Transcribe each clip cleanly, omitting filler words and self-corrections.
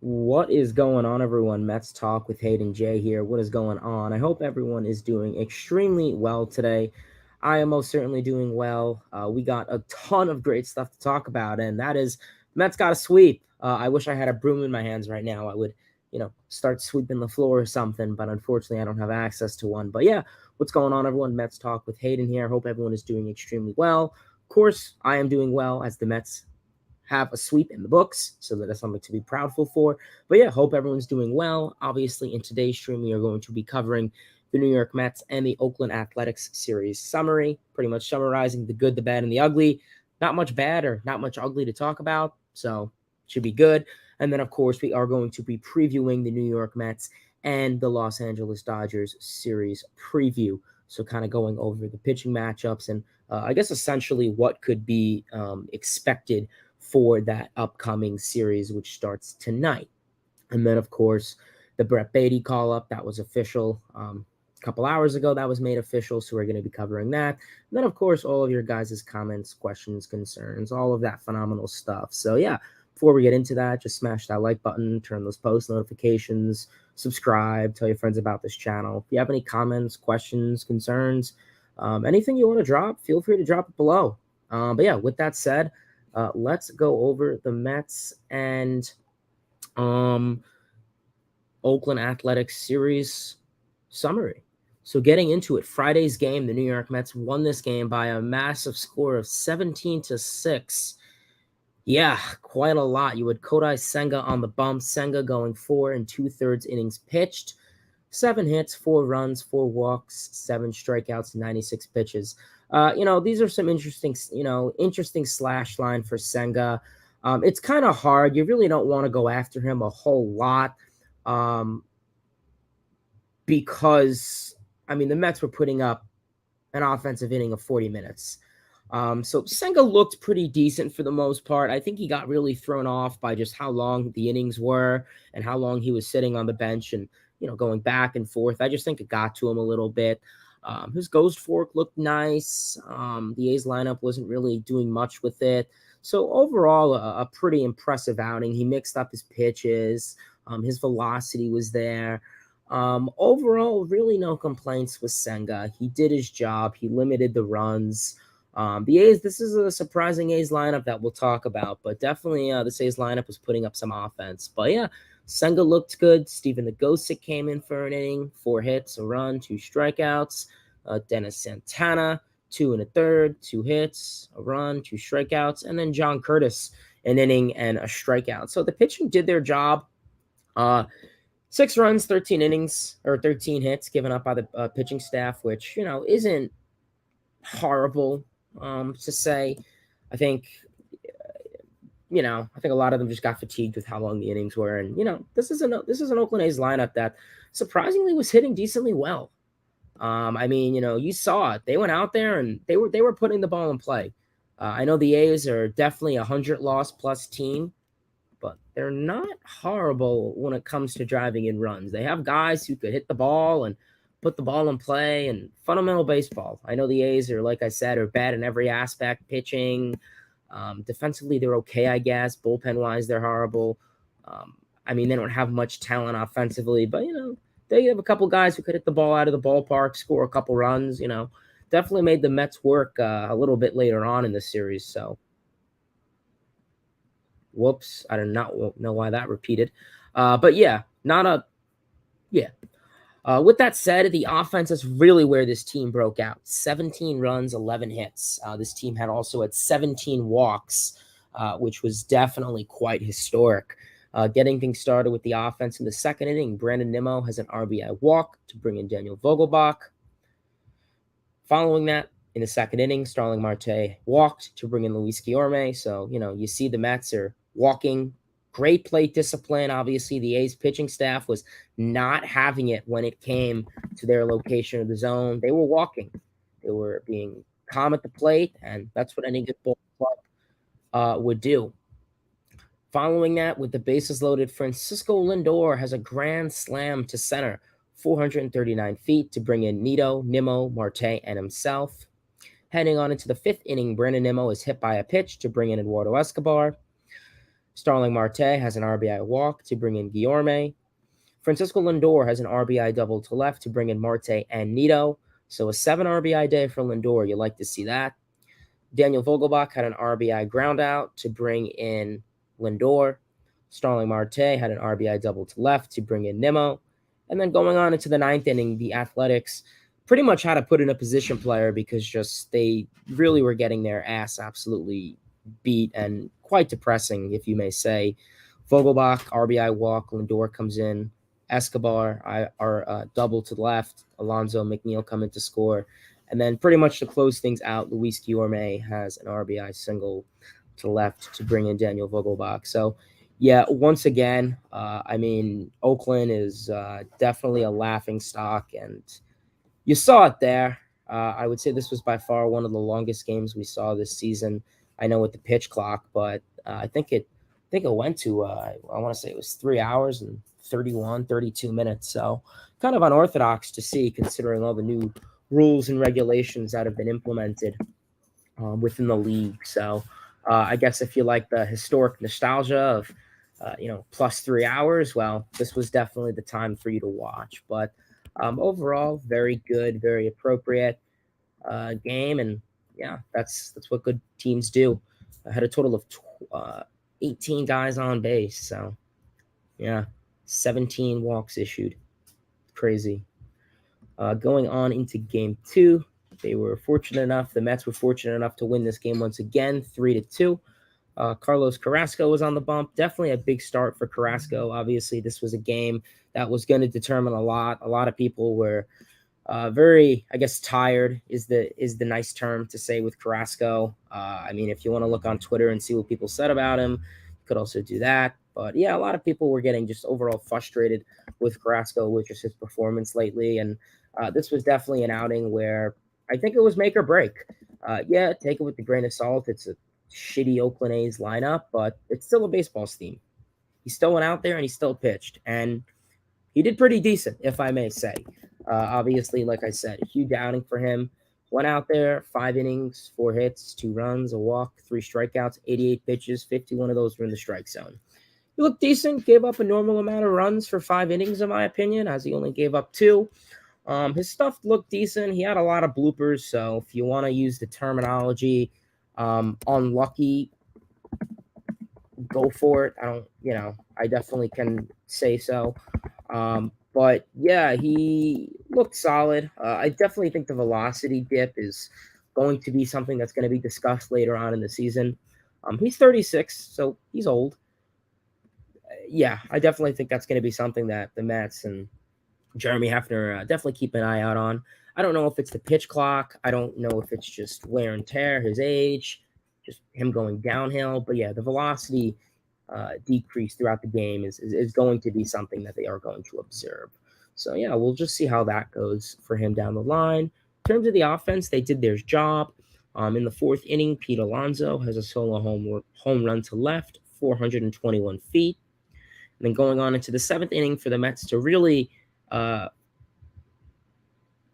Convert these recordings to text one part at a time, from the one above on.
What is going on, everyone? Mets Talk with Hayden J here. What is going on? I hope everyone is doing extremely well today. I am most certainly doing well. We got a ton of great stuff to talk about, and that is Mets got a sweep. I wish I had a broom in my hands right now. I would, start sweeping the floor or something, but unfortunately, I don't have access to one. But yeah, what's going on, everyone? Mets Talk with Hayden here. Hope everyone is doing extremely well. Of course, I am doing well as the Mets have a sweep in the books, so that is something to be proudful for. But yeah, hope everyone's doing well. Obviously, in today's stream, we are going to be covering the New York Mets and the Oakland Athletics series summary, pretty much summarizing the good, the bad, and the ugly. Not much bad or not much ugly to talk about, so should be good. And then, of course, we are going to be previewing the New York Mets and the Los Angeles Dodgers series preview. So kind of going over the pitching matchups and I guess essentially what could be expected for that upcoming series, which starts tonight. And then, of course, the Brett Baty call up that was official a couple hours ago. That was made official, so we're going to be covering that. And then, of course, all of your guys' comments, questions, concerns, all of that phenomenal stuff. So, yeah, before we get into that, just smash that like button, turn those post notifications, subscribe, tell your friends about this channel. If you have any comments, questions, concerns, anything you want to drop, feel free to drop it below. But yeah, with that said, let's go over the Mets and Oakland Athletics series summary. So getting into it, Friday's game, the New York Mets won this game by a massive score of 17-6. Yeah, quite a lot. You had Kodai Senga on the bump. Senga going 4 2/3 innings pitched. 7 hits, 4 runs, 4 walks, 7 strikeouts, 96 pitches. These are some interesting slash line for Senga. It's kind of hard. You really don't want to go after him a whole lot because, the Mets were putting up an offensive inning of 40 minutes. So Senga looked pretty decent for the most part. I think he got really thrown off by just how long the innings were and how long he was sitting on the bench and, going back and forth. I just think it got to him a little bit. His ghost fork looked nice. The A's lineup wasn't really doing much with it. So overall, a pretty impressive outing. He mixed up his pitches. His velocity was there. Overall, really no complaints with Senga. He did his job. He limited the runs. The A's, this is a surprising A's lineup that we'll talk about, but definitely this A's lineup was putting up some offense. But yeah, Senga looked good. Steven Nagosic came in for an inning, 4 hits, a run, 2 strikeouts. Dennis Santana, 2 1/3, 2 hits, a run, 2 strikeouts. And then John Curtis, an inning and a strikeout. So the pitching did their job. 6 runs, 13 innings, or 13 hits given up by the pitching staff, which, isn't horrible to say. I think a lot of them just got fatigued with how long the innings were, and this is an Oakland A's lineup that surprisingly was hitting decently well. You saw it. They went out there and they were putting the ball in play. I know the A's are definitely a 100 loss plus team, but they're not horrible when it comes to driving in runs. They have guys who could hit the ball and put the ball in play and fundamental baseball. I know the A's are, like I said, are bad in every aspect, pitching. Defensively, they're okay, I guess. Bullpen-wise, they're horrible. They don't have much talent offensively, but, they have a couple guys who could hit the ball out of the ballpark, score a couple runs, Definitely made the Mets work a little bit later on in the series, so. Whoops, I do not know why that repeated. But yeah, with that said, the offense is really where this team broke out. 17 runs, 11 hits. This team also had 17 walks, which was definitely quite historic. Getting things started with the offense in the second inning, Brandon Nimmo has an RBI walk to bring in Daniel Vogelbach. Following that, in the second inning, Starling Marte walked to bring in Luis Guillorme. So, you see the Mets are walking. Great plate discipline. Obviously, the A's pitching staff was not having it when it came to their location of the zone. They were walking. They were being calm at the plate, and that's what any good ball club would do. Following that, with the bases loaded, Francisco Lindor has a grand slam to center, 439 feet, to bring in Nimmo, Marte, and himself. Heading on into the 5th inning, Brandon Nimmo is hit by a pitch to bring in Eduardo Escobar. Starling Marte has an RBI walk to bring in Guillorme. Francisco Lindor has an RBI double to left to bring in Marte and Nito. So a 7 RBI day for Lindor. You like to see that. Daniel Vogelbach had an RBI ground out to bring in Lindor. Starling Marte had an RBI double to left to bring in Nimmo. And then going on into the ninth inning, the Athletics pretty much had to put in a position player because just they really were getting their ass absolutely beat and quite depressing, if you may say. Vogelbach, RBI walk, Lindor comes in. Escobar, double to the left. Alonso, McNeil come in to score. And then pretty much to close things out, Luis Guillorme has an RBI single to the left to bring in Daniel Vogelbach. So, yeah, once again, Oakland is definitely a laughing stock, and you saw it there. I would say this was by far one of the longest games we saw this season. I know with the pitch clock, but I think it went to I want to say it was 3 hours and 32 minutes. So kind of unorthodox to see considering all the new rules and regulations that have been implemented within the league. So I guess if you like the historic nostalgia of plus 3 hours, well, this was definitely the time for you to watch. But overall, very good, very appropriate game, and yeah, that's what good teams do. I had a total of 18 guys on base, so yeah, 17 walks issued. Crazy. Going on into game 2, the Mets were fortunate enough to win this game once again, 3-2. Carlos Carrasco was on the bump. Definitely a big start for Carrasco. Obviously, this was a game that was going to determine a lot. A lot of people were very, I guess, tired is the nice term to say with Carrasco. If you want to look on Twitter and see what people said about him, you could also do that. But yeah, a lot of people were getting just overall frustrated with Carrasco, with just his performance lately. And this was definitely an outing where I think it was make or break. Take it with a grain of salt. It's a shitty Oakland A's lineup, but it's still a baseball team. He still went out there and he still pitched, and he did pretty decent, if I may say. Obviously, like I said, a huge outing for him. Went out there, 5 innings, 4 hits, 2 runs, a walk, 3 strikeouts, 88 pitches, 51 of those were in the strike zone. He looked decent, gave up a normal amount of runs for 5 innings, in my opinion, as he only gave up 2. His stuff looked decent. He had a lot of bloopers, so if you want to use the terminology, unlucky, go for it. I definitely can say so. But yeah, he looked solid. I definitely think the velocity dip is going to be something that's going to be discussed later on in the season. He's 36, so he's old. Yeah, I definitely think that's going to be something that the Mets and Jeremy Hefner definitely keep an eye out on. I don't know if it's the pitch clock. I don't know if it's just wear and tear, his age, just him going downhill. But yeah, the velocity decrease throughout the game is going to be something that they are going to observe. So yeah, we'll just see how that goes for him down the line. In terms of the offense, they did their job. In the 4th inning, Pete Alonso has a solo home run to left, 421 feet. And then going on into the 7th inning for the Mets to really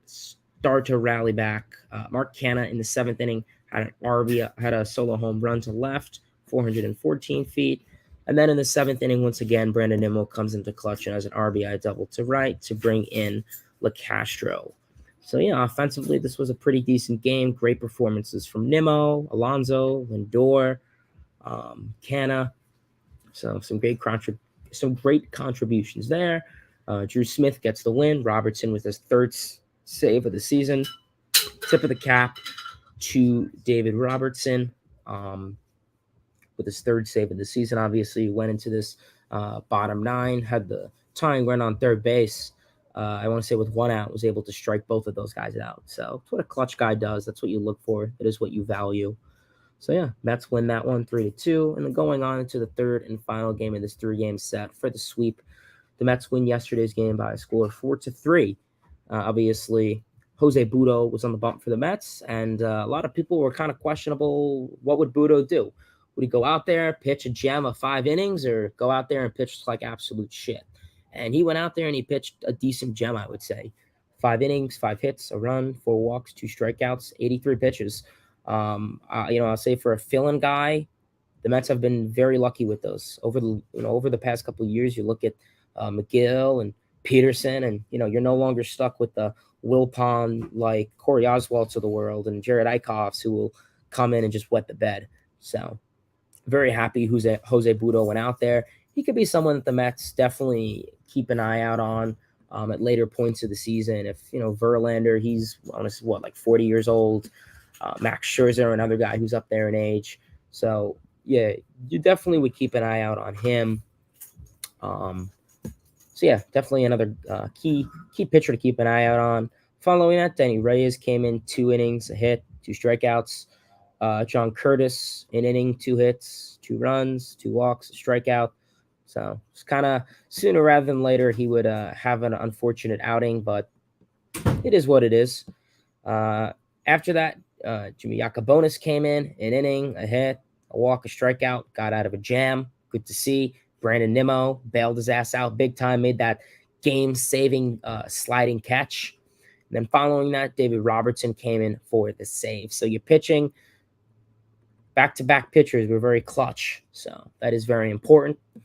start to rally back. Mark Canha in the 7th inning had a solo home run to left, 414 feet. And then in the 7th inning, once again, Brandon Nimmo comes into clutch and has an RBI double to right to bring in LeCastro. So, yeah, offensively, this was a pretty decent game. Great performances from Nimmo, Alonso, Lindor, Canha. So some great contributions there. Drew Smith gets the win. Robertson with his 3rd save of the season. Tip of the cap to David Robertson with his 3rd save of the season. Obviously, went into this bottom 9, had the tying run on 3rd base. I want to say with 1 out, was able to strike both of those guys out. So that's what a clutch guy does. That's what you look for. It is what you value. So yeah, Mets win that one 3-2. And then going on into the 3rd and final game of this 3-game set for the sweep, the Mets win yesterday's game by a score of 4-3. Obviously, Jose Butto was on the bump for the Mets, and a lot of people were kind of questionable. What would Butto do? Would he go out there, pitch a gem of 5 innings, or go out there and pitch like absolute shit? And he went out there and he pitched a decent gem, I would say. 5 innings, 5 hits, a run, 4 walks, 2 strikeouts, 83 pitches. I'll say for a fill-in guy, the Mets have been very lucky with those over the past couple of years. You look at McGill and Peterson, and you're no longer stuck with the Wilpon like Corey Oswalt's of the world and Jared Eichhoffs who will come in and just wet the bed. So very happy Jose Butto went out there. He could be someone that the Mets definitely keep an eye out on at later points of the season. If Verlander, he's honestly like 40 years old. Max Scherzer, another guy who's up there in age. So yeah, you definitely would keep an eye out on him. So yeah, definitely another key pitcher to keep an eye out on. Following that, Denny Reyes came in 2 innings, a hit, 2 strikeouts. John Curtis, an inning, 2 hits, 2 runs, 2 walks, a strikeout. So it's kind of sooner rather than later he would have an unfortunate outing, but it is what it is. After that, Jimmy Yacobonis came in, an inning, a hit, a walk, a strikeout, got out of a jam. Good to see. Brandon Nimmo bailed his ass out big time, made that game-saving sliding catch. And then following that, David Robertson came in for the save. So you're pitching back-to-back pitchers were very clutch. So that is very important. In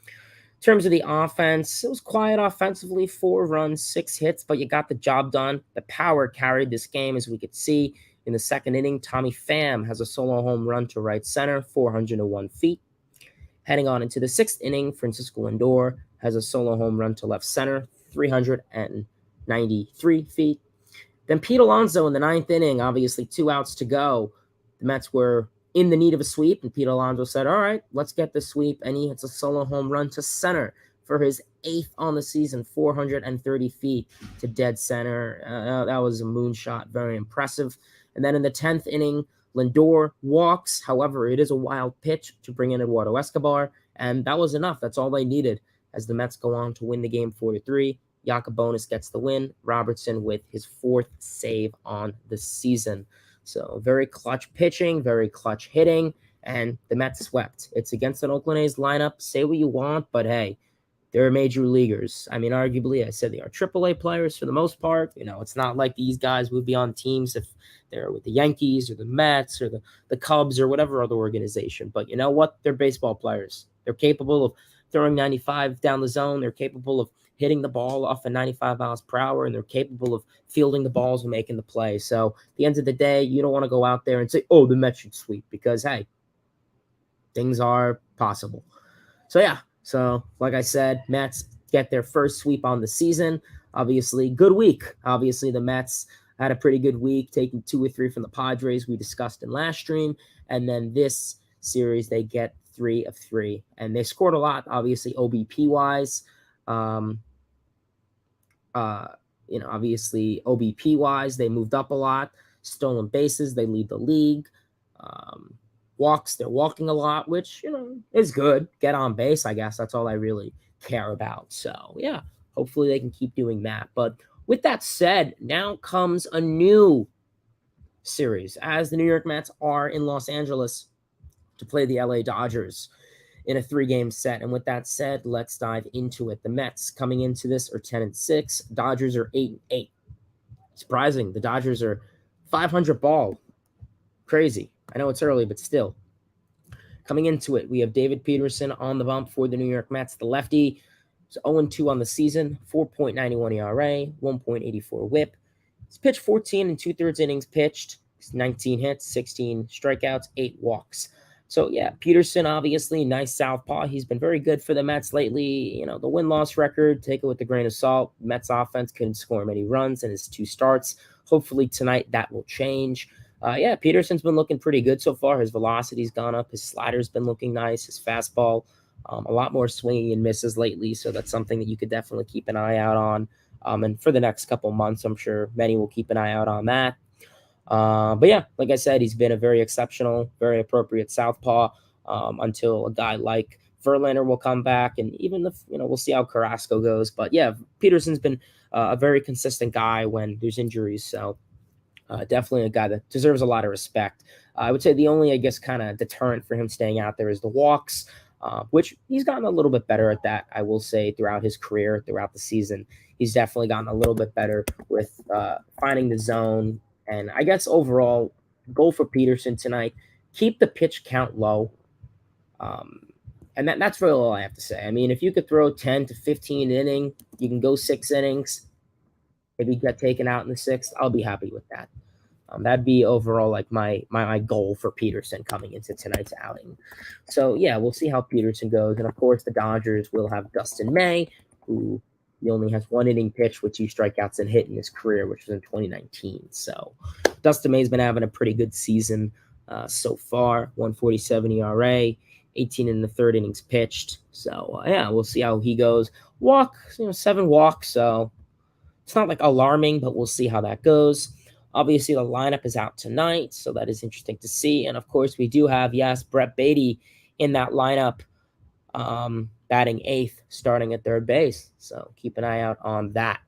terms of the offense, it was quiet offensively, 4 runs, 6 hits, but you got the job done. The power carried this game, as we could see. In the second inning, Tommy Pham has a solo home run to right center, 401 feet. Heading on into the 6th inning, Francisco Lindor has a solo home run to left center, 393 feet. Then Pete Alonso in the 9th inning, obviously 2 outs to go. The Mets were in the need of a sweep, and Pete Alonso said, all right, let's get the sweep, and he hits a solo home run to center for his 8th on the season, 430 feet to dead center. That was a moonshot, very impressive. And then in the 10th inning, Lindor walks. However, it is a wild pitch to bring in Eduardo Escobar, and that was enough. That's all they needed as the Mets go on to win the game 4-3. Yacobonis gets the win. Robertson with his 4th save on the season. So very clutch pitching, very clutch hitting, and the Mets swept. It's against an Oakland A's lineup. Say what you want, but hey, they're major leaguers. I mean, arguably, I said they are AAA players for the most part. It's not like these guys would be on teams if they're with the Yankees or the Mets or the Cubs or whatever other organization. But you know what? They're baseball players. They're capable of throwing 95 down the zone. They're capable of hitting the ball off at 95 miles per hour, and they're capable of fielding the balls and making the play. So at the end of the day, you don't want to go out there and say, oh, the Mets should sweep, because, hey, things are possible. So, yeah. So, like I said, Mets get their first sweep on the season. Obviously, good week. Obviously, the Mets had a pretty good week, taking 2 or 3 from the Padres we discussed in last stream. And then this series, they get 3 of 3. And they scored a lot, obviously, OBP-wise. Obviously, OBP-wise, they moved up a lot. Stolen bases, they lead the league. Walks, they're walking a lot, which, is good. Get on base, I guess. That's all I really care about. So, yeah, hopefully they can keep doing that. But with that said, now comes a new series, as the New York Mets are in Los Angeles to play the LA Dodgers in a 3-game set. And with that said, let's dive into it. The Mets coming into this are 10-6. Dodgers are 8-8. Surprising. The Dodgers are 500 ball. Crazy. I know it's early, but still. Coming into it, we have David Peterson on the bump for the New York Mets. The lefty is 0-2 on the season, 4.91 ERA, 1.84 whip. He's pitched 14 2/3 innings pitched. 19 hits, 16 strikeouts, 8 walks. So, yeah, Peterson, obviously, nice southpaw. He's been very good for the Mets lately. The win-loss record, take it with a grain of salt. Mets offense couldn't score many runs in his 2 starts. Hopefully tonight that will change. Peterson's been looking pretty good so far. His velocity's gone up. His slider's been looking nice. His fastball, a lot more swinging and misses lately. So that's something that you could definitely keep an eye out on. And for the next couple months, I'm sure many will keep an eye out on that. But yeah, like I said, he's been a very exceptional, very appropriate southpaw until a guy like Verlander will come back, and even we'll see how Carrasco goes. But yeah, Peterson's been a very consistent guy when there's injuries. So definitely a guy that deserves a lot of respect. I would say the only, I guess, kind of deterrent for him staying out there is the walks, which he's gotten a little bit better at that, I will say, throughout his career, throughout the season. He's definitely gotten a little bit better with finding the zone. And I guess overall, goal for Peterson tonight, keep the pitch count low. And that's really all I have to say. I mean, if you could throw 10 to 15 inning, you can go 6 innings, maybe get taken out in the 6th, I'll be happy with that. That'd be overall like my goal for Peterson coming into tonight's outing. So yeah, we'll see how Peterson goes, and of course the Dodgers will have Dustin May, who he only has 1 inning pitch with 2 strikeouts and hit in his career, which was in 2019. So Dustin May's been having a pretty good season so far. 1.47 ERA, 18 in the 3rd innings pitched. So yeah, we'll see how he goes. 7 walks. So it's not like alarming, but we'll see how that goes. Obviously, the lineup is out tonight, so that is interesting to see. And of course, we do have, Brett Baty in that lineup, batting 8th, starting at 3rd base. So keep an eye out on that.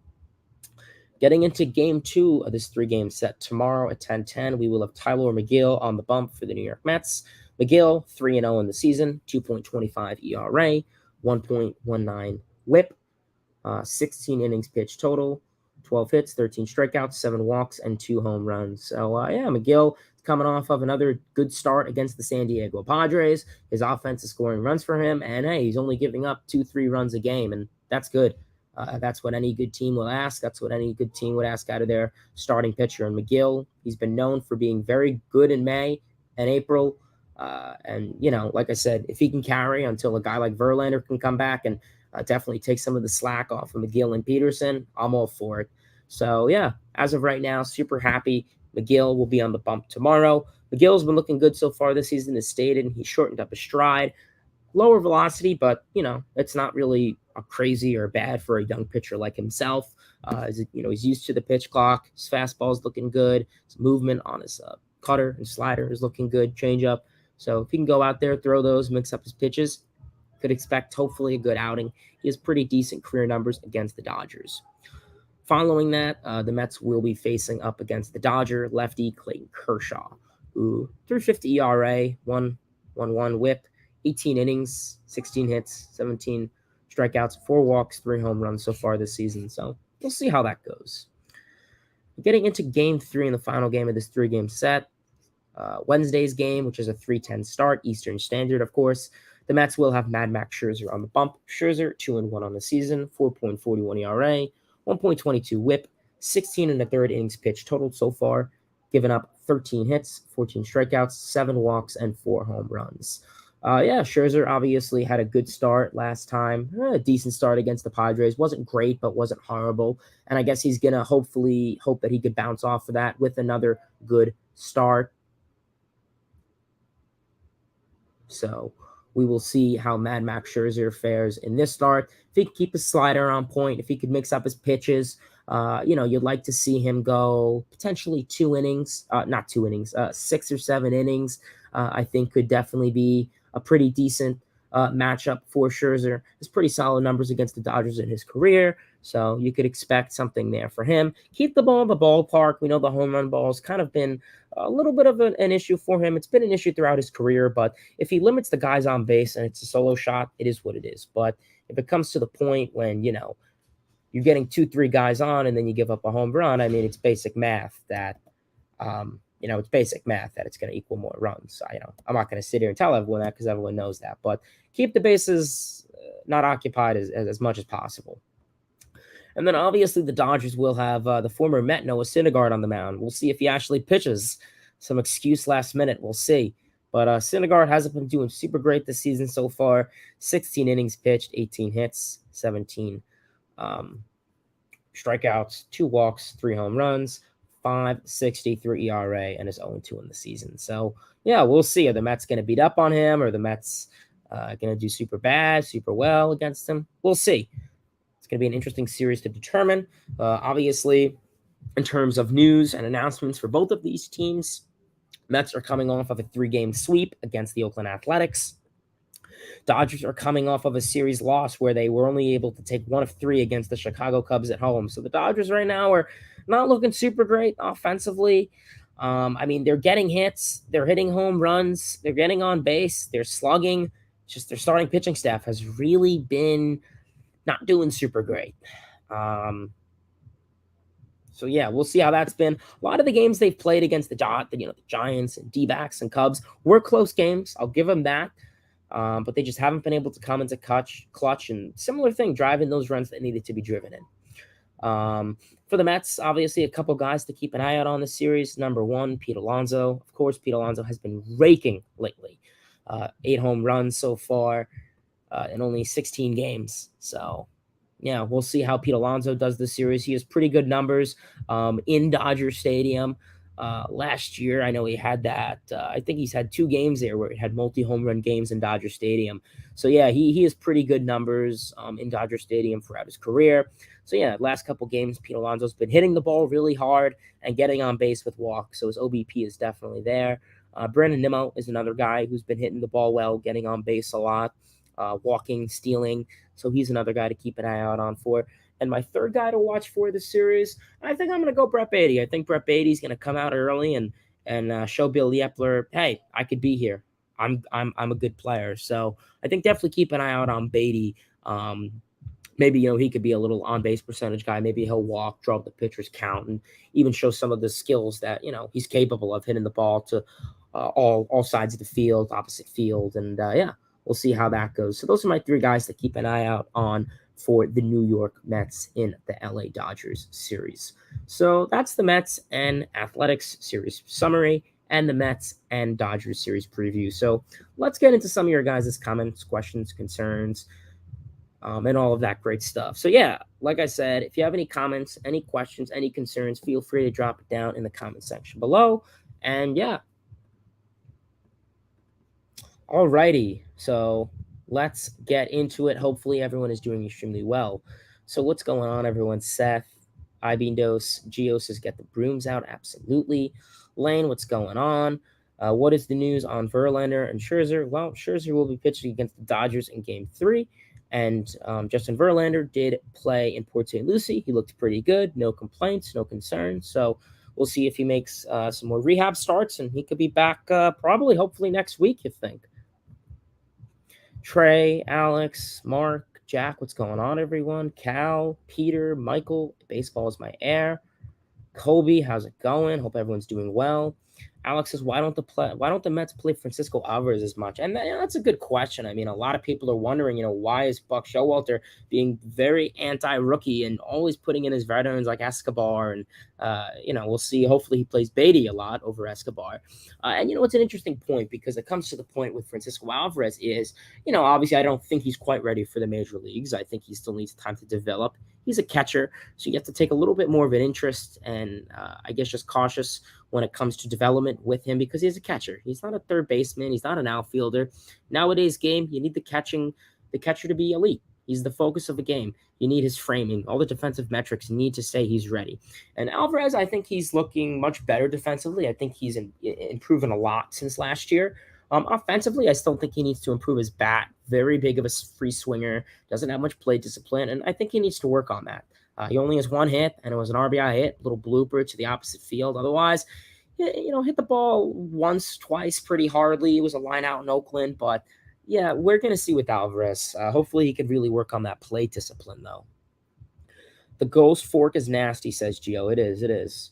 Getting into game 2 of this 3-game set tomorrow at 10:10, we will have Tyler McGill on the bump for the New York Mets. McGill, 3-0 in the season, 2.25 ERA, 1.19 WHIP, 16 innings pitched total, 12 hits, 13 strikeouts, 7 walks, and 2 home runs. So, McGill is coming off of another good start against the San Diego Padres. His offense is scoring runs for him, and hey, he's only giving up 2-3 runs a game, and that's good. That's what any good team will ask. That's what any good team would ask out of their starting pitcher. And McGill, he's been known for being very good in May and April. And, like I said, if he can carry until a guy like Verlander can come back and definitely take some of the slack off of McGill and Peterson, I'm all for it. So, yeah, as of right now, super happy. McGill will be on the bump tomorrow. McGill's been looking good so far this season, as stated. He shortened up his stride. Lower velocity, but, it's not really crazy or bad for a young pitcher like himself. He's used to the pitch clock. His fastball's looking good. His movement on his cutter and slider is looking good. Changeup. So if he can go out there, throw those, mix up his pitches, could expect hopefully a good outing. He has pretty decent career numbers against the Dodgers. Following that, the Mets will be facing up against the Dodger lefty Clayton Kershaw, who 3.50 ERA, 1.11 WHIP, 18 innings, 16 hits, 17 strikeouts, 4 walks, 3 home runs so far this season. So we'll see how that goes. Getting into game 3 in the final game of this 3-game set, Wednesday's game, which is a 3:10 start, Eastern Standard, of course. The Mets will have Mad Max Scherzer on the bump. Scherzer, 2-1 on the season, 4.41 ERA, 1.22 WHIP, 16 in the 3rd innings pitched total so far, given up 13 hits, 14 strikeouts, 7 walks, and 4 home runs. Scherzer obviously had a good start last time. A decent start against the Padres. Wasn't great, but wasn't horrible. And I guess he's going to hopefully hope that he could bounce off of that with another good start. So we will see how Mad Max Scherzer fares in this start. If he can keep his slider on point, if he could mix up his pitches, you'd like to see him go potentially 2 innings, not 2 innings, 6 or 7 innings. I think could definitely be a pretty decent matchup for Scherzer. Has pretty solid numbers against the Dodgers in his career, so you could expect something there for him. Keep the ball in the ballpark. We know the home run ball has kind of been a little bit of an issue for him. It's been an issue throughout his career, but if he limits the guys on base and it's a solo shot, it is what it is. But if it comes to the point when, you're getting 2-3 guys on and then you give up a home run, I mean, it's basic math that it's going to equal more runs. I'm not going to sit here and tell everyone that because everyone knows that, but keep the bases not occupied as much as possible. And then obviously the Dodgers will have the former Met Noah Syndergaard on the mound. We'll see if he actually pitches. Some excuse last minute. We'll see. But Syndergaard hasn't been doing super great this season so far. 16 innings pitched, 18 hits, 17 strikeouts, 2 walks, 3 home runs, 5.63 ERA, and is 0-2 in the season. So, yeah, we'll see. Are the Mets going to beat up on him? Or the Mets going to do super bad, super well against him? We'll see. It's going to be an interesting series to determine. Obviously, in terms of news and announcements for both of these teams, Mets are coming off of a 3-game sweep against the Oakland Athletics. Dodgers are coming off of a series loss where they were only able to take 1 of 3 against the Chicago Cubs at home. So the Dodgers right now are not looking super great offensively. They're getting hits. They're hitting home runs. They're getting on base. They're slugging. Just their starting pitching staff has really been not doing super great. So, yeah, we'll see how that's been. A lot of the games they've played against the Giants and D-backs and Cubs were close games. I'll give them that. But they just haven't been able to come into clutch, and similar thing, driving those runs that needed to be driven in. For the Mets, obviously, a couple guys to keep an eye out on this series. Number one, Pete Alonso. Of course, Pete Alonso has been raking lately. 8 home runs so far in only 16 games. So, yeah, we'll see how Pete Alonso does this series. He has pretty good numbers in Dodger Stadium. Last year, I know he had that. I think he's had 2 games there where he had multi-home run games in Dodger Stadium. So, yeah, he has pretty good numbers in Dodger Stadium throughout his career. So, yeah, last couple games, Pete Alonso's been hitting the ball really hard and getting on base with walks. So his OBP is definitely there. Brandon Nimmo is another guy who's been hitting the ball well, getting on base a lot, walking, stealing. So he's another guy to keep an eye out on for. And my third guy to watch for this series, I think I'm going to go Brett Baty. I think Brett Baty's going to come out early and show Bill Yepler, hey, I could be here. I'm a good player. So I think definitely keep an eye out on Baty. Maybe, he could be a little on-base percentage guy. Maybe he'll walk, draw up the pitcher's count, and even show some of the skills that, he's capable of hitting the ball to all sides of the field, opposite field. And, yeah, we'll see how that goes. So those are my 3 guys to keep an eye out on for the New York Mets in the LA Dodgers series. So that's the Mets and Athletics series summary and the Mets and Dodgers series preview. So let's get into some of your guys' comments, questions, concerns, and all of that great stuff. So, yeah, like I said, if you have any comments, any questions, any concerns, feel free to drop it down in the comment section below. And, yeah. Alrighty, so let's get into it. Hopefully everyone is doing extremely well. So what's going on, everyone? Seth, Ibindos, Geo says get the brooms out. Absolutely. Lane, what's going on? What is the news on Verlander and Scherzer? Well, Scherzer will be pitching against the Dodgers in Game 3. And Justin Verlander did play in Port St. Lucie. He looked pretty good. No complaints, no concerns. So we'll see if he makes some more rehab starts, and he could be back probably, hopefully, next week, you think. Trey, Alex, Mark, Jack, what's going on, everyone? Cal, Peter, Michael, baseball is my air. Kobe, how's it going? Hope everyone's doing well. Alex says, why don't the Mets play Francisco Alvarez as much? And that's a good question. I mean, a lot of people are wondering, why is Buck Showalter being very anti-rookie and always putting in his veterans like Escobar? And, we'll see. Hopefully he plays Baty a lot over Escobar. And, it's an interesting point because it comes to the point with Francisco Alvarez is, obviously I don't think he's quite ready for the major leagues. I think he still needs time to develop. He's a catcher, so you have to take a little bit more of an interest and I guess just cautious when it comes to development with him because he's a catcher. He's not a third baseman. He's not an outfielder. Nowadays game, you need the catcher to be elite. He's the focus of the game. You need his framing. All the defensive metrics need to say he's ready. And Alvarez, I think he's looking much better defensively. I think he's improving a lot since last year. Offensively, I still think he needs to improve his bat. Very big of a free swinger. Doesn't have much play discipline, and I think he needs to work on that. He only has 1 hit, and it was an RBI hit, little blooper to the opposite field. Otherwise, hit the ball once, twice pretty hardly. It was a line out in Oakland, but yeah, we're going to see with Alvarez. Hopefully he could really work on that play discipline, though. The ghost fork is nasty, says Gio. It is.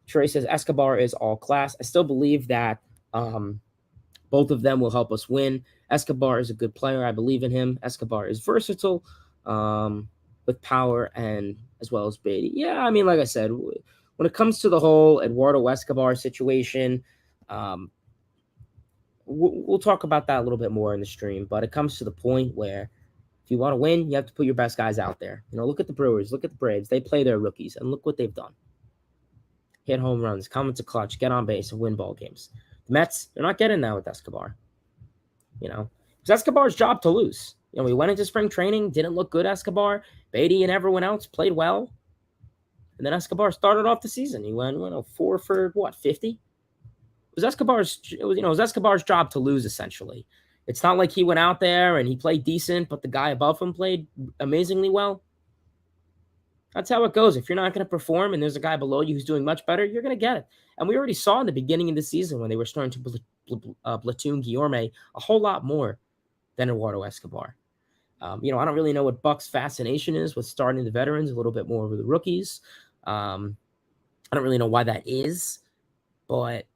Trey says Escobar is all class. I still believe that both of them will help us win. Escobar is a good player. I believe in him. Escobar is versatile with power and as well as Baty. Yeah, I mean, like I said, when it comes to the whole Eduardo Escobar situation, we'll talk about that a little bit more in the stream. But it comes to the point where if you want to win, you have to put your best guys out there. Look at the Brewers. Look at the Braves. They play their rookies, and look what they've done. Hit home runs, come into clutch, get on base, and win ball games. The Mets, they're not getting that with Escobar. It's Escobar's job to lose. We went into spring training, didn't look good, Escobar. Baty and everyone else played well. And then Escobar started off the season. He went 4 for, 50? It was Escobar's job to lose, essentially. It's not like he went out there and he played decent, but the guy above him played amazingly well. That's how it goes. If you're not going to perform and there's a guy below you who's doing much better, you're going to get it. And we already saw in the beginning of the season when they were starting to platoon Guillorme a whole lot more than Eduardo Escobar. I don't really know what Buck's fascination is with starting the veterans a little bit more over the rookies. I don't really know why that is. But,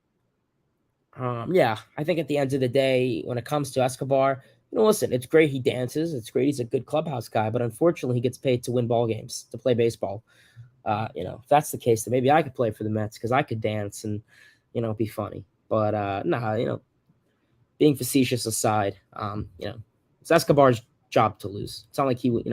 yeah, I think at the end of the day, when it comes to Escobar, listen, it's great he dances. It's great he's a good clubhouse guy, but unfortunately, he gets paid to win ball games, to play baseball. If that's the case, then maybe I could play for the Mets because I could dance and, be funny. But nah, being facetious aside, it's Escobar's job to lose. It's not like he would,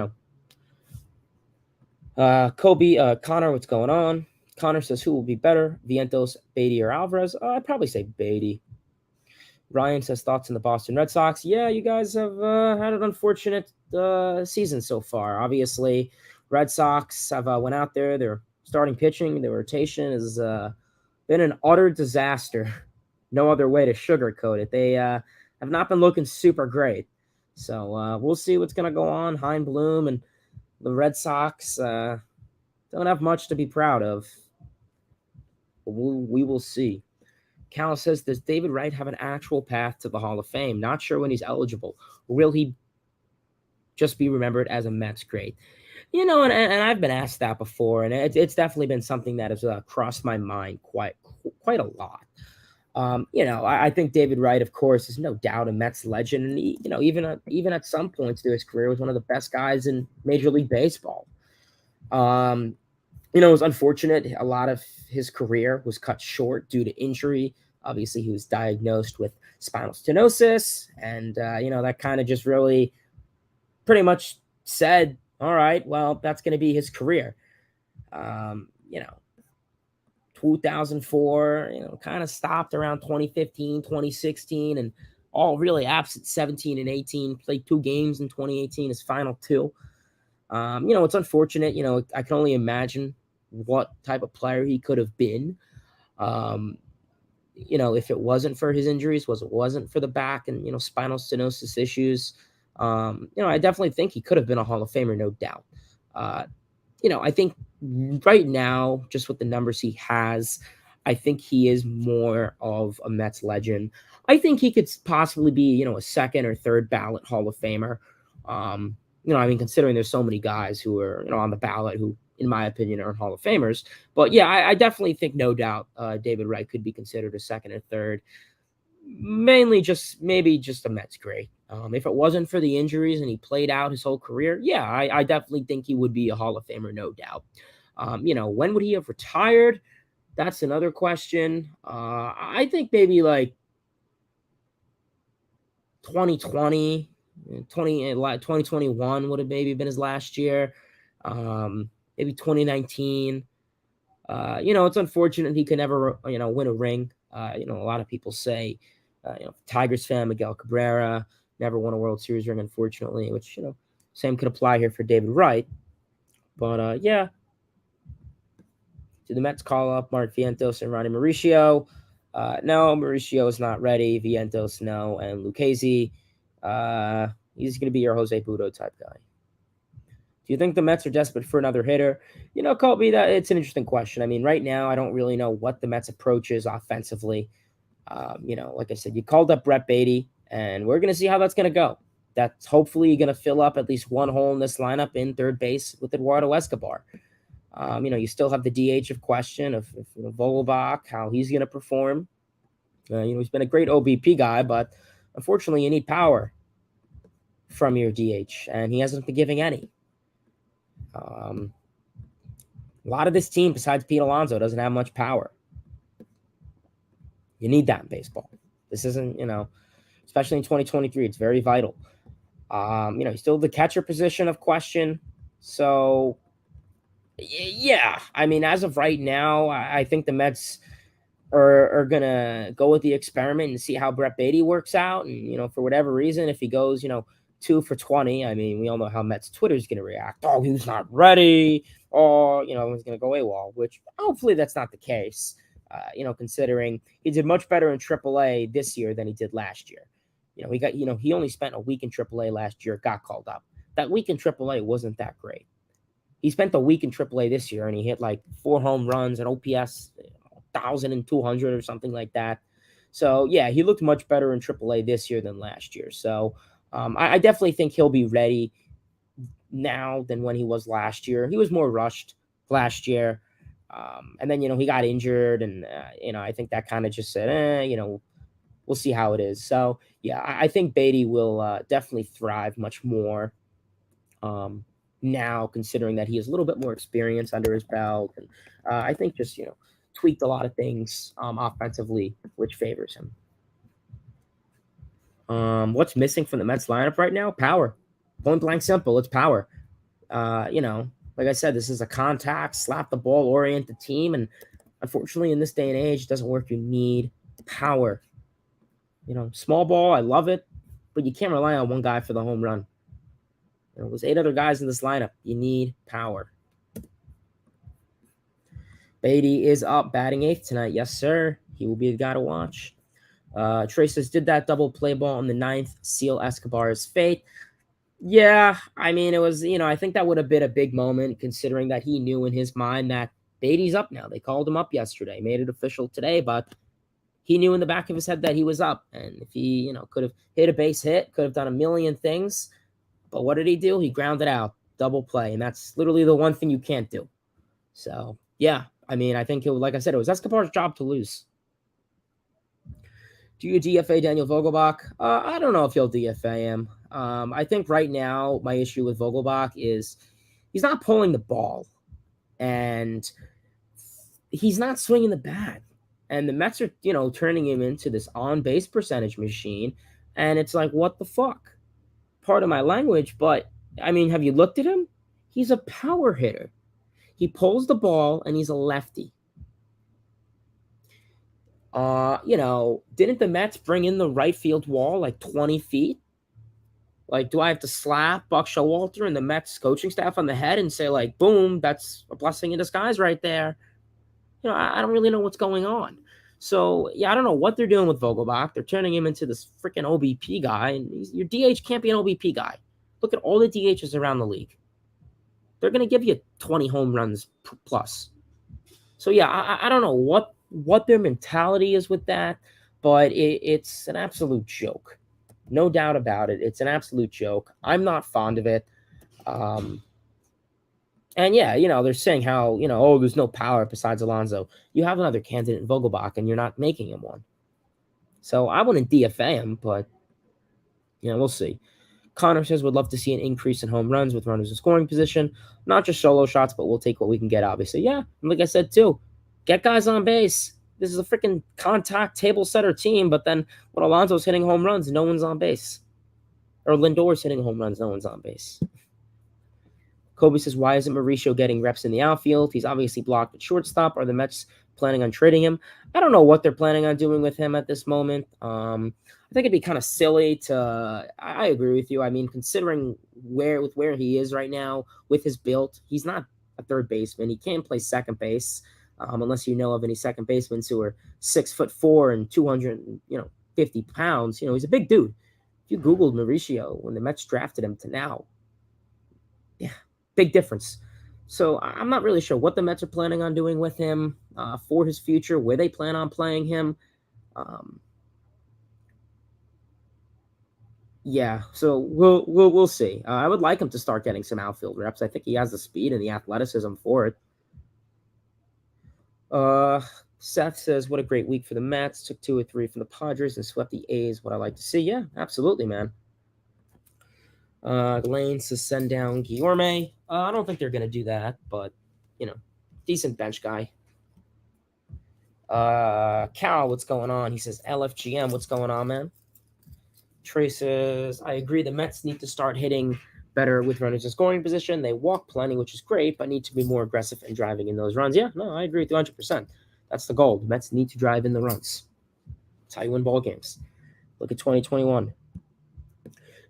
Kobe, Connor, what's going on? Connor says, who will be better, Vientos, Baty, or Alvarez? I'd probably say Baty. Ryan says, thoughts on the Boston Red Sox? Yeah, you guys have had an unfortunate season so far. Obviously, Red Sox have went out there. Their starting pitching, their rotation has been an utter disaster. No other way to sugarcoat it. They have not been looking super great. So we'll see what's going to go on. Hein Bloom and the Red Sox don't have much to be proud of. But we will see. Cal says, does David Wright have an actual path to the Hall of Fame? Not sure when he's eligible. Or will he just be remembered as a Mets great? And I've been asked that before, and it's definitely been something that has crossed my mind quite a lot. I think David Wright, of course, is no doubt a Mets legend, and he, even at some points through his career, was one of the best guys in Major League Baseball. It was unfortunate. A lot of his career was cut short due to injury. Obviously, he was diagnosed with spinal stenosis, and that kind of just really pretty much said, all right, well, that's going to be his career. 2004, kind of stopped around 2015, 2016, and all really absent 17 and 18. Played 2 games in 2018, his final 2. It's unfortunate. I can only imagine what type of player he could have been. If it wasn't for his injuries, wasn't for the back and, spinal stenosis issues, I definitely think he could have been a Hall of Famer, no doubt. I think right now, just with the numbers he has, I think he is more of a Mets legend. I think he could possibly be, a second or third ballot Hall of Famer. Considering there's so many guys who are, on the ballot who, in my opinion, are Hall of Famers. But yeah, I definitely think, no doubt, David Wright could be considered a second or third. Mainly maybe just a Mets great. If it wasn't for the injuries and he played out his whole career, yeah, I definitely think he would be a Hall of Famer, no doubt. When would he have retired? That's another question. I think maybe like 2020, 2021 would have maybe been his last year. Maybe 2019. It's unfortunate he could never, win a ring. A lot of people say, Tigers fan Miguel Cabrera never won a World Series ring, unfortunately, which, same could apply here for David Wright. But, yeah. Did the Mets call up Mark Vientos and Ronnie Mauricio? No, Mauricio is not ready. Vientos, no. And Lucchesi, he's going to be your Jose Budo type guy. Do you think the Mets are desperate for another hitter? Colby, it's an interesting question. I mean, right now, I don't really know what the Mets' approach is offensively. Like I said, you called up Brett Baty, and we're going to see how that's going to go. That's hopefully going to fill up at least one hole in this lineup in third base with Eduardo Escobar. You still have the DH of question of Vogelbach, how he's going to perform. He's been a great OBP guy, but unfortunately, you need power from your DH, and he hasn't been giving any. A lot of this team, besides Pete Alonso, doesn't have much power. You need that in baseball. This isn't, especially in 2023, it's very vital. Still the catcher position of question. So, yeah, I mean, as of right now, I think the Mets are going to go with the experiment and see how Brett Baty works out. And, for whatever reason, if he goes, 2 for 20, I mean, we all know how Mets Twitter is going to react. Oh, he's not ready. Or, everyone's going to go AWOL, which hopefully that's not the case. Considering he did much better in AAA this year than he did last year. He only spent a week in AAA last year, got called up. That week in AAA wasn't that great. He spent the week in AAA this year, and he hit like 4 home runs, an OPS 1,200 or something like that. So, yeah, he looked much better in AAA this year than last year. So, I definitely think he'll be ready now than when he was last year. He was more rushed last year. And then, he got injured, and, I think that kind of just said, we'll see how it is. So yeah, I think Baty will definitely thrive much more now, considering that he has a little bit more experience under his belt, and I think just tweaked a lot of things offensively, which favors him. What's missing from the Mets lineup right now? Power. Point blank simple. It's power. Like I said, this is a contact, slap the ball oriented team, and unfortunately, in this day and age, it doesn't work. You need power. Small ball, I love it, but you can't rely on one guy for the home run. There's 8 other guys in this lineup. You need power. Baty is up, batting 8th tonight. Yes, sir. He will be the guy to watch. Trey says, did that double play ball on the 9th seal Escobar's fate? Yeah, I mean, it was, I think that would have been a big moment, considering that he knew in his mind that Baty's up now. They called him up yesterday, made it official today, but he knew in the back of his head that he was up. And if he, could have hit a base hit, could have done a million things. But what did he do? He grounded out, double play. And that's literally the one thing you can't do. So, yeah, I mean, I think, like I said, it was Escobar's job to lose. Do you DFA Daniel Vogelbach? I don't know if he'll DFA him. I think right now my issue with Vogelbach is he's not pulling the ball. And he's not swinging the bat. And the Mets are, turning him into this on-base percentage machine. And it's like, what the fuck? Pardon my language, but, I mean, have you looked at him? He's a power hitter. He pulls the ball, and he's a lefty. Didn't the Mets bring in the right field wall like 20 feet? Like, do I have to slap Buck Showalter and the Mets coaching staff on the head and say, like, boom, that's a blessing in disguise right there? I don't really know what's going on. So, yeah, I don't know what they're doing with Vogelbach. They're turning him into this freaking OBP guy. And your DH can't be an OBP guy. Look at all the DHs around the league. They're going to give you 20 home runs plus. So, yeah, I don't know what their mentality is with that, but it's an absolute joke. No doubt about it. It's an absolute joke. I'm not fond of it. And yeah, they're saying how, there's no power besides Alonso. You have another candidate in Vogelbach, and you're not making him one. So I wouldn't DFA him, but, we'll see. Connor says, would love to see an increase in home runs with runners in scoring position. Not just solo shots, but we'll take what we can get, obviously. Yeah, and like I said, too, get guys on base. This is a freaking contact table setter team, but then when Alonso's hitting home runs, no one's on base. Or Lindor's hitting home runs, no one's on base. Kobe says, why isn't Mauricio getting reps in the outfield? He's obviously blocked at shortstop. Are the Mets planning on trading him? I don't know what they're planning on doing with him at this moment. I think it'd be kind of silly to – I agree with you. I mean, considering where he is right now with his build, he's not a third baseman. He can't play second base unless you know of any second basemen who are 6'4" and 250 pounds. He's a big dude. If you Googled Mauricio when the Mets drafted him to now, yeah, big difference. So I'm not really sure what the Mets are planning on doing with him for his future, where they plan on playing him. Yeah, so we'll see. I would like him to start getting some outfield reps. I think he has the speed and the athleticism for it. Seth says, what a great week for the Mets. Took 2 or 3 from the Padres and swept the A's. What I like to see. Yeah, absolutely, man. Lane says, send down Guillorme. I don't think they're going to do that, but, decent bench guy. Cal, what's going on? He says, LFGM, what's going on, man? Trey says, I agree. The Mets need to start hitting better with runners in scoring position. They walk plenty, which is great, but need to be more aggressive in driving in those runs. Yeah, no, I agree with you 100%. That's the goal. The Mets need to drive in the runs. That's how you win ball games. Look at 2021.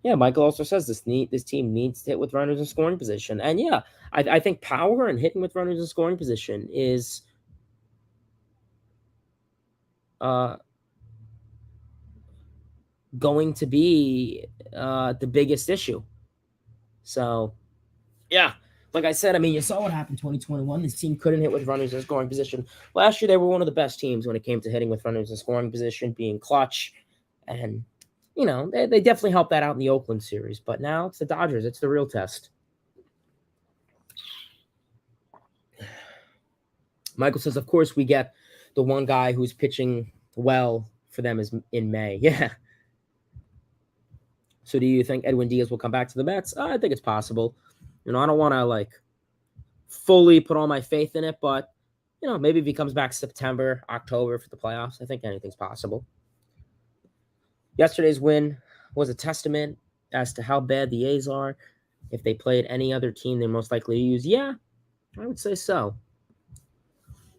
Yeah, Michael also says this team needs to hit with runners in scoring position. And yeah, I think power and hitting with runners in scoring position is going to be the biggest issue. So, yeah, like I said, I mean, you saw what happened in 2021. This team couldn't hit with runners in scoring position. Last year, they were one of the best teams when it came to hitting with runners in scoring position, being clutch. And, they definitely helped that out in the Oakland series. But now it's the Dodgers. It's the real test. Michael says, of course, we get the one guy who's pitching well for them is in May. Yeah. So do you think Edwin Diaz will come back to the Mets? I think it's possible. I don't want to like fully put all my faith in it, but maybe if he comes back September, October for the playoffs, I think anything's possible. Yesterday's win was a testament as to how bad the A's are. If they played any other team, they're most likely to use. Yeah, I would say so.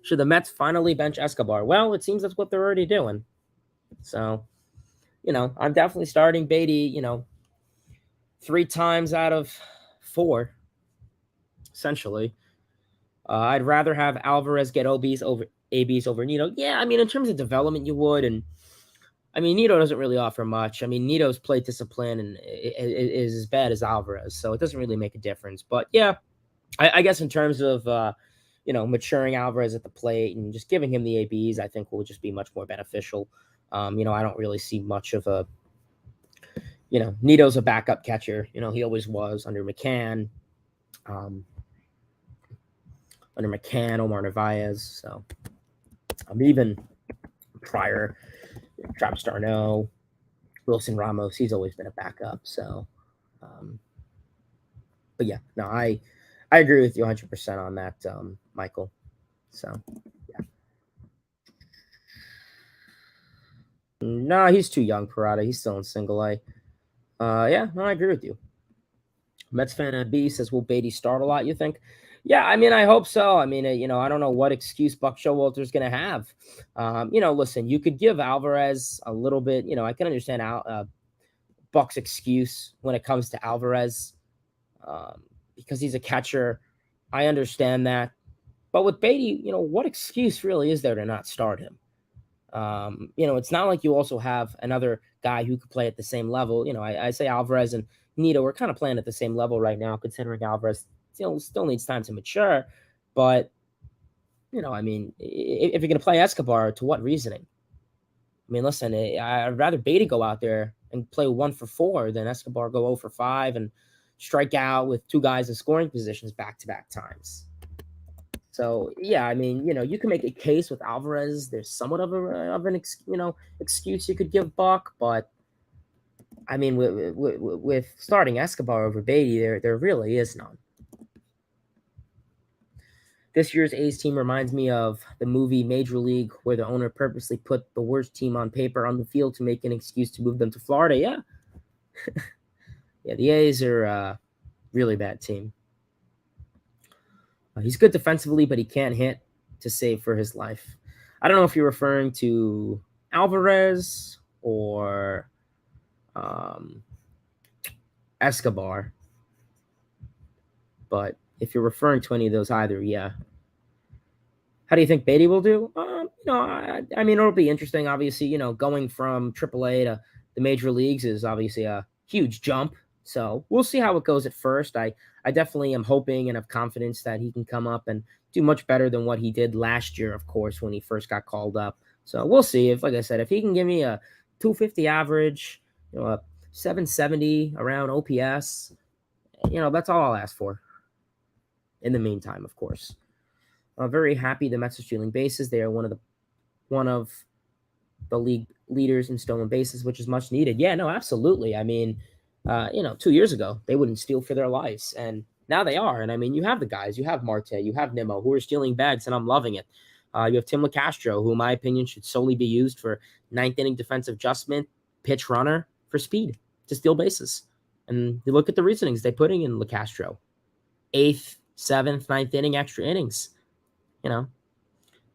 Should the Mets finally bench Escobar? Well, it seems that's what they're already doing. So, I'm definitely starting Baty, 3 times out of 4, essentially. I'd rather have Alvarez get ABs over Nito. Yeah, in terms of development, you would. And, Nito doesn't really offer much. Nito's plate discipline and is as bad as Alvarez, so it doesn't really make a difference. But, yeah, I guess in terms of, maturing Alvarez at the plate and just giving him the ABs, I think will just be much more beneficial. I don't really see much of a, Nito's a backup catcher. He always was under McCann. Omar Narvaez. So even prior, Travis d'Arnaud, Wilson Ramos, he's always been a backup. So, but yeah, no, I agree with you 100% on that, Michael. So, yeah. No, he's too young, Parada. He's still in single A. Yeah, no, I agree with you. Mets fan B says, will Baty start a lot, you think? Yeah, I hope so. I don't know what excuse Buck Showalter's going to have. Listen, you could give Alvarez a little bit. I can understand Buck's excuse when it comes to Alvarez because he's a catcher. I understand that. But with Baty, what excuse really is there to not start him? It's not like you also have another guy who could play at the same level. I say Alvarez and Nito are kind of playing at the same level right now, considering Alvarez still needs time to mature. But, if you're going to play Escobar, to what reasoning? Listen, I'd rather Baty go out there and play 1 for 4 than Escobar go 0 for 5 and strike out with 2 guys in scoring positions back-to-back times. So, yeah, you can make a case with Alvarez. There's somewhat of an excuse you could give Buck, but with starting Escobar over Baty, there really is none. This year's A's team reminds me of the movie Major League, where the owner purposely put the worst team on paper on the field to make an excuse to move them to Florida. Yeah. Yeah, the A's are a really bad team. He's good defensively, but he can't hit to save for his life. I don't know if you're referring to Alvarez or Escobar, but if you're referring to any of those either, yeah. How do you think Baty will do? It'll be interesting. Obviously, going from AAA to the major leagues is obviously a huge jump. So we'll see how it goes at first. I definitely am hoping and have confidence that he can come up and do much better than what he did last year, of course, when he first got called up. So we'll see. Like I said, if he can give me a 250 average, a 770 around OPS, that's all I'll ask for. In the meantime, of course. Very happy the Mets are stealing bases. They are one of the league leaders in stolen bases, which is much needed. Yeah, no, absolutely. 2 years ago, they wouldn't steal for their lives, and now they are. And you have the guys. You have Marte. You have Nimmo, who are stealing bags, and I'm loving it. You have Tim LeCastro, who, in my opinion, should solely be used for ninth-inning defensive adjustment, pitch runner for speed to steal bases. And you look at the reasonings they're putting in LeCastro. 8th, 7th, 9th inning, extra innings.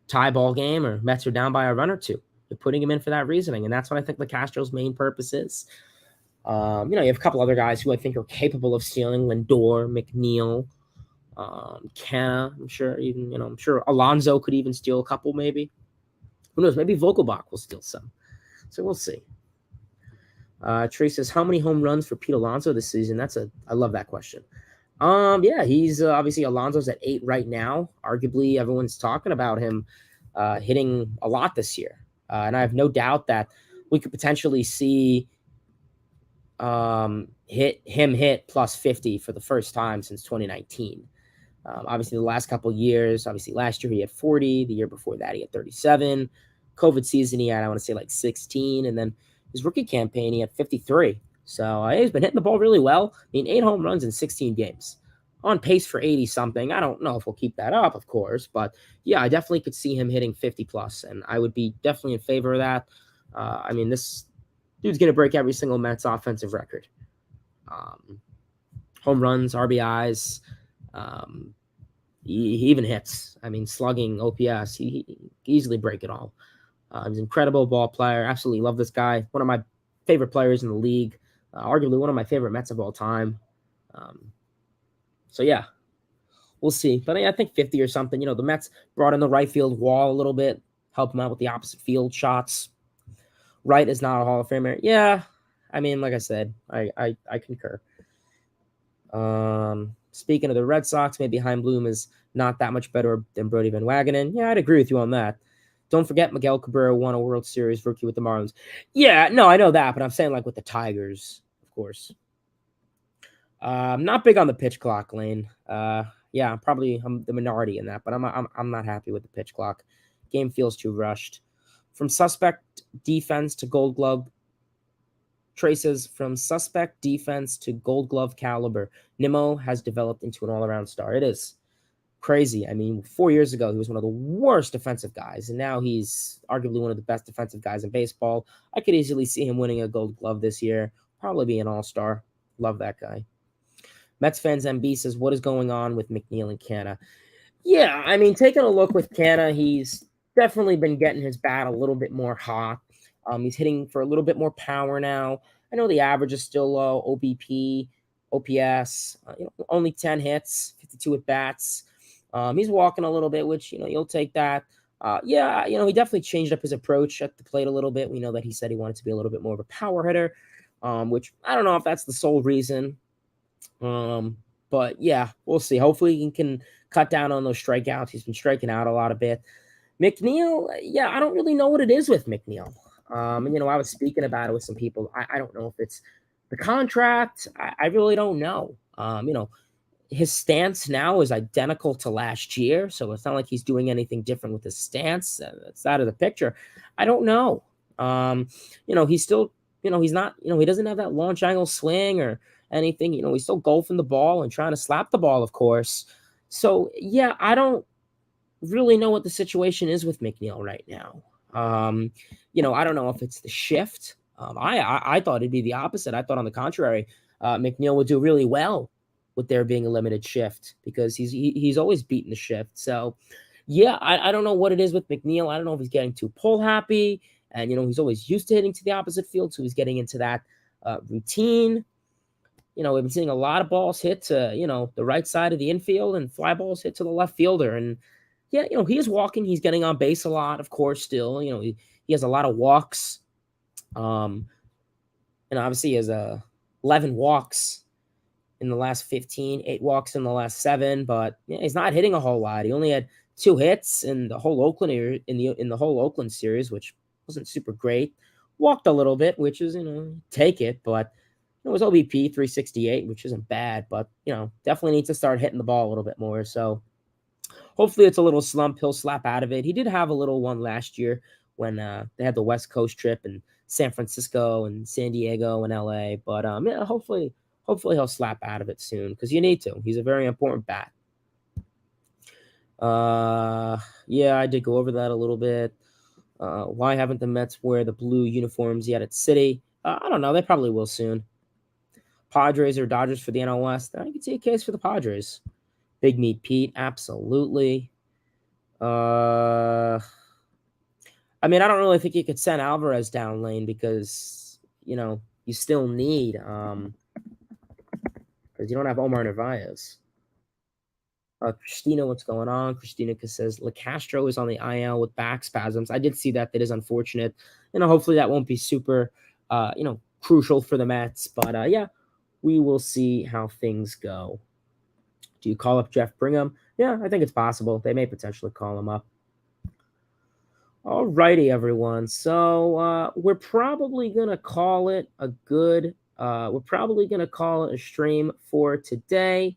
Tie ball game or Mets are down by a run or 2. You're putting him in for that reasoning, and that's what I think LeCastro's main purpose is. You have a couple other guys who I think are capable of stealing: Lindor, McNeil, Canna. I'm sure Alonso could even steal a couple, maybe. Who knows? Maybe Vogelbach will steal some. So we'll see. Trey says, how many home runs for Pete Alonso this season? I love that question. Yeah, he's obviously Alonso's at 8 right now. Arguably, everyone's talking about him hitting a lot this year. And I have no doubt that we could potentially see hit plus 50 for the first time since 2019. Obviously, the last couple of years, obviously last year he had 40. The year before that, he had 37. COVID season, he had, I want to say, like 16. And then his rookie campaign, he had 53. So he's been hitting the ball really well. I mean, 8 home runs in 16 games. On pace for 80 something. I don't know if we'll keep that up, of course. But yeah, I definitely could see him hitting 50 plus. And I would be definitely in favor of that. I mean, this dude's going to break every single Mets offensive record. Home runs, RBIs. He even hits. I mean, slugging, OPS, he easily break it all. He's an incredible ball player. Absolutely love this guy. One of my favorite players in the league. Arguably one of my favorite Mets of all time. So, yeah, we'll see. But I think 50 or something. The Mets brought in the right field wall a little bit, help him out with the opposite field shots. Wright is not a Hall of Famer. Yeah, I mean, like I said, I concur. Speaking of the Red Sox, maybe Chaim Bloom is not that much better than Brody Van Wagenen. Yeah, I'd agree with you on that. Don't forget Miguel Cabrera won a World Series rookie with the Marlins. Yeah, no, I know that, but I'm saying like with the Tigers, of course. I'm not big on the pitch clock, Lane. Yeah, I'm the minority in that, but I'm not happy with the pitch clock. Game feels too rushed. From suspect defense to Gold Glove traces from suspect defense to Gold Glove caliber. Nimmo has developed into an all-around star. It is crazy. I mean, 4 years ago, he was one of the worst defensive guys, and now he's arguably one of the best defensive guys in baseball. I could easily see him winning a Gold Glove this year, probably be an all-star. Love that guy. Mets fans MB says, what is going on with McNeil and Canna? Yeah, I mean, taking a look with Canna, he's definitely been getting his bat a little bit more hot. He's hitting for a little bit more power now. I know the average is still low, OBP, OPS, only 10 hits, 52 at bats. He's walking a little bit, which, you'll take that. Yeah, he definitely changed up his approach at the plate a little bit. We know that he said he wanted to be a little bit more of a power hitter, which I don't know if that's the sole reason. But yeah, we'll see. Hopefully he can cut down on those strikeouts. He's been striking out a bit. McNeil, yeah, I don't really know what it is with McNeil. I was speaking about it with some people. I don't know if it's the contract. I really don't know. His stance now is identical to last year, so it's not like he's doing anything different with his stance. It's out of the picture. I don't know. He's still, he's not, he doesn't have that launch angle swing or anything. He's still golfing the ball and trying to slap the ball, of course. So, yeah, I don't really know what the situation is with McNeil right now. I don't know if it's the shift. I thought it'd be the opposite. I thought, on the contrary, McNeil would do really well with there being a limited shift because he's always beaten the shift. So, yeah, I don't know what it is with McNeil. I don't know if he's getting too pull happy, and he's always used to hitting to the opposite field, so he's getting into that routine. We've been seeing a lot of balls hit to the right side of the infield and fly balls hit to the left fielder, and yeah, he is walking. He's getting on base a lot, of course. Still, he has a lot of walks. And obviously he has 11 walks in the last 15, 8 walks in the last 7. But yeah, he's not hitting a whole lot. He only had 2 hits in the whole Oakland series, which wasn't super great. Walked a little bit, which is take it, but it was OBP 368, which isn't bad, but definitely needs to start hitting the ball a little bit more. So hopefully it's a little slump. He'll slap out of it. He did have a little one last year when they had the West Coast trip in San Francisco and San Diego and LA. But yeah, hopefully he'll slap out of it soon because you need to. He's a very important bat. Yeah, I did go over that a little bit. Why haven't the Mets wear the blue uniforms yet at City? I don't know. They probably will soon. Padres or Dodgers for the NL West? I can see a case for the Padres. Big Meat Pete, absolutely. I mean, I don't really think you could send Alvarez down lane because, you still need, because you don't have Omar Narvaez. Christina, what's going on? Christina says, LaCastro is on the IL with back spasms. I did see that. That is unfortunate. Hopefully that won't be super, crucial for the Mets. But, yeah, we will see how things go. Do you call up Jeff Brigham? Yeah, I think it's possible. They may potentially call him up. All righty, everyone. So we're probably going to call it a stream for today.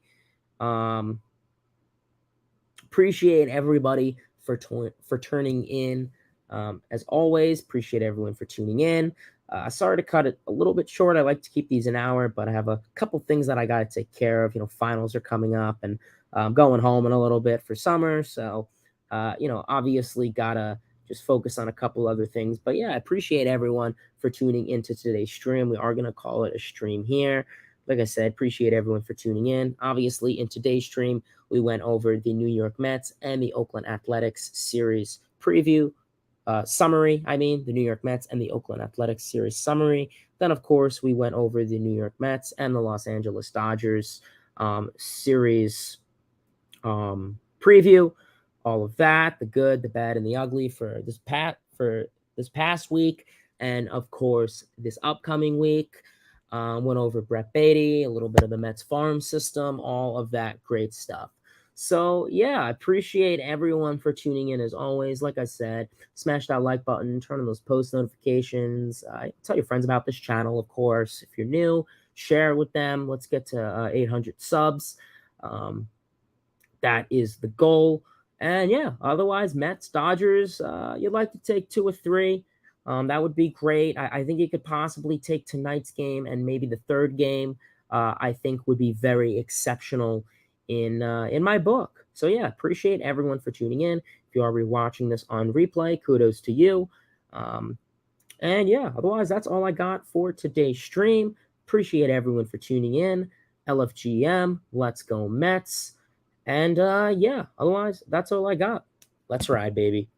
Appreciate everybody for turning in As always, appreciate everyone for tuning in. Sorry to cut it a little bit short. I like to keep these an hour, but I have a couple things that I got to take care of. Finals are coming up, and I'm going home in a little bit for summer. So, obviously got to just focus on a couple other things. But yeah, I appreciate everyone for tuning into today's stream. We are going to call it a stream here. Like I said, appreciate everyone for tuning in. Obviously, in today's stream, we went over the New York Mets and the Oakland Athletics series preview. Summary, the New York Mets and the Oakland Athletics series summary. Then, of course, we went over the New York Mets and the Los Angeles Dodgers series preview. All of that, the good, the bad, and the ugly for this past week, and of course this upcoming week. Went over Brett Baty, a little bit of the Mets farm system, all of that great stuff. So yeah, I appreciate everyone for tuning in as always. Like I said, smash that like button, turn on those post notifications. Tell your friends about this channel, of course. If you're new, share it with them. Let's get to 800 subs. That is the goal. And yeah, otherwise, Mets, Dodgers, you'd like to take 2 or 3. That would be great. I think you could possibly take tonight's game and maybe the third game. I think would be very exceptional in my book. So yeah, appreciate everyone for tuning in. If you are rewatching this on replay, kudos to you. And yeah, otherwise, that's all I got for today's stream. Appreciate everyone for tuning in. LFGM, let's go Mets. And yeah, otherwise, that's all I got. Let's ride, baby.